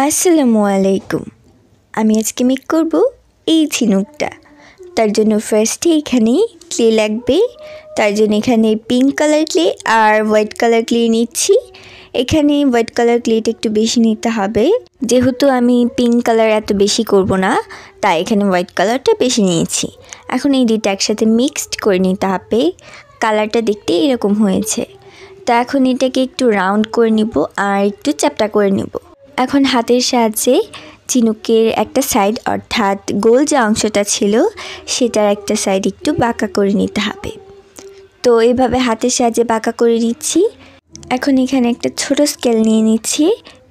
আসসালামু আলাইকুম। আমি আজকে মেক করব এই ঝিনুকটা। তার জন্য ফার্স্টে এখানে ক্লে লাগবে। তার জন্য এখানে পিঙ্ক কালার ক্লে আর হোয়াইট কালার ক্লে নিচ্ছি। এখানে হোয়াইট কালার ক্লেটা একটু বেশি নিতে হবে, যেহেতু আমি পিঙ্ক কালার এত বেশি করব না, তাই এখানে হোয়াইট কালারটা বেশি নিয়েছি। এখন এই দুইটা একসাথে মিক্সড করে নিতে হবে। কালারটা দেখতে এরকম হয়েছে। তো এখন এটাকে একটু রাউন্ড করে নিব আর একটু চ্যাপ্টা করে নিব। এখন হাতের সাহায্যে ঝিনুকের একটা সাইড অর্থাৎ গোল যে অংশটা ছিল সেটার একটা সাইড একটু বাঁকা করে নিতে হবে। তো এভাবে হাতের সাহায্যে বাঁকা করে নিচ্ছি। এখন এখানে একটা ছোট স্কেল নিয়ে নিচ্ছি,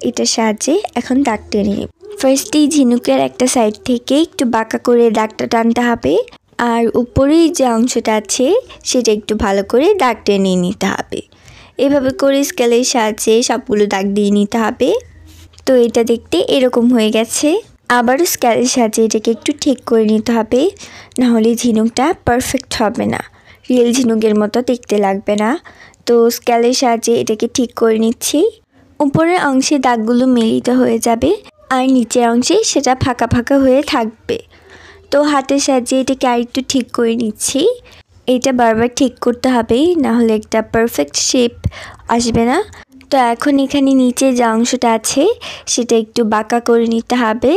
এটার সাহায্যে এখন দাগ টেনে নিব। ফার্স্টেই ঝিনুকের একটা সাইড থেকে একটু বাঁকা করে দাগটা টানতে হবে, আর উপরেই যে অংশটা আছে সেটা একটু ভালো করে দাগ টেনে নিতে হবে। এভাবে করে স্কেলের সাহায্যে সবগুলো দাগ দিয়ে নিতে হবে। তো এটা দেখতে এরকম হয়ে গেছে। আবারও স্কেলের সাহায্যে এটাকে একটু ঠিক করে নিতে হবে, নাহলে ঝিনুকটা পারফেক্ট হবে না, রিয়েল ঝিনুকের মতো দেখতে লাগবে না। তো স্কেলের সাহায্যে এটাকে ঠিক করে নিচ্ছি। উপরের অংশে দাগগুলো মিলিত হয়ে যাবে আর নিচের অংশে সেটা ফাঁকা ফাঁকা হয়ে থাকবে। তো হাতের সাহায্যে এটাকে আরেকটু ঠিক করে নিচ্ছি। এটা বারবার ঠিক করতে হবে, নাহলে একটা পারফেক্ট শেপ আসবে না। তো এখন এখানে নিচে যে অংশটা আছে সেটা একটু বাঁকা করে নিতে হবে,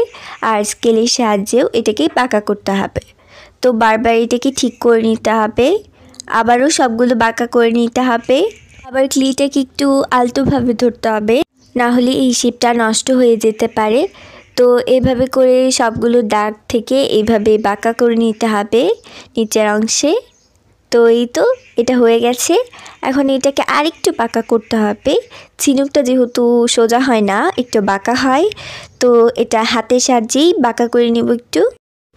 আর স্কেলের সাহায্যেও এটাকে বাঁকা করতে হবে। তো বারবার এটাকে ঠিক করে নিতে হবে, আবারও সবগুলো বাঁকা করে নিতে হবে। আবার ক্লিটাকে একটু আলতোভাবে ধরতে হবে, না হলে এই শেপটা নষ্ট হয়ে যেতে পারে। তো এভাবে করে সবগুলো দাগ থেকে এইভাবে বাঁকা করে নিতে হবে নিচের অংশে। তো এই তো এটা হয়ে গেছে। এখন এটাকে আরেকটু বাঁকা করতে হবে। ঝিনুকটা যেহেতু সোজা হয় না, একটু বাঁকা হয়, তো এটা হাতের সাহায্যেই বাঁকা করে নেব একটু।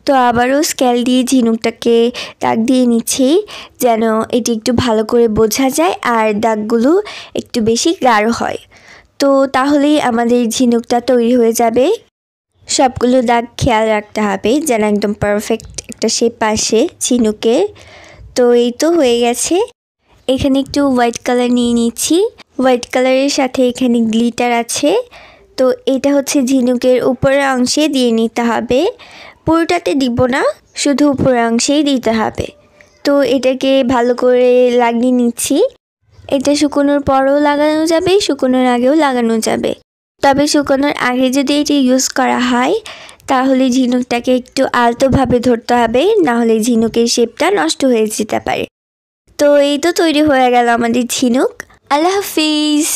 তো আবারও স্কেল দিয়ে ঝিনুকটাকে দাগ দিয়ে নিচ্ছি, যেন এটি একটু ভালো করে বোঝা যায় আর দাগগুলো একটু বেশি গাঢ় হয়। তো তাহলেই আমাদের ঝিনুকটা তৈরি হয়ে যাবে। সবগুলো দাগ খেয়াল রাখতে হবে যেন একদম পারফেক্ট একটা শেপ আসে ঝিনুকের। তো এই তো হয়ে গেছে। এখানে একটু হোয়াইট কালার নিয়ে নিচ্ছি। হোয়াইট কালারের সাথে এখানে গ্লিটার আছে, তো এটা হচ্ছে ঝিনুকের উপরের অংশে দিয়ে নিতে হবে। পুরোটাতে দিব না, শুধু উপরের অংশেই দিতে হবে। তো এটাকে ভালো করে লাগিয়ে নিচ্ছি। এটা শুকোনোর পরেও লাগানো যাবে, শুকোনোর আগেও লাগানো যাবে। তবে শুকোনোর আগে যদি এটি ইউজ করা হয় তাহলে ঝিনুকটাকে একটু আলতোভাবে ধরতে হবে, নাহলে ঝিনুকের শেপটা নষ্ট হয়ে যেতে পারে। তো এই তো তৈরি হয়ে গেল আমাদের ঝিনুক। আল্লাহ হাফিজ।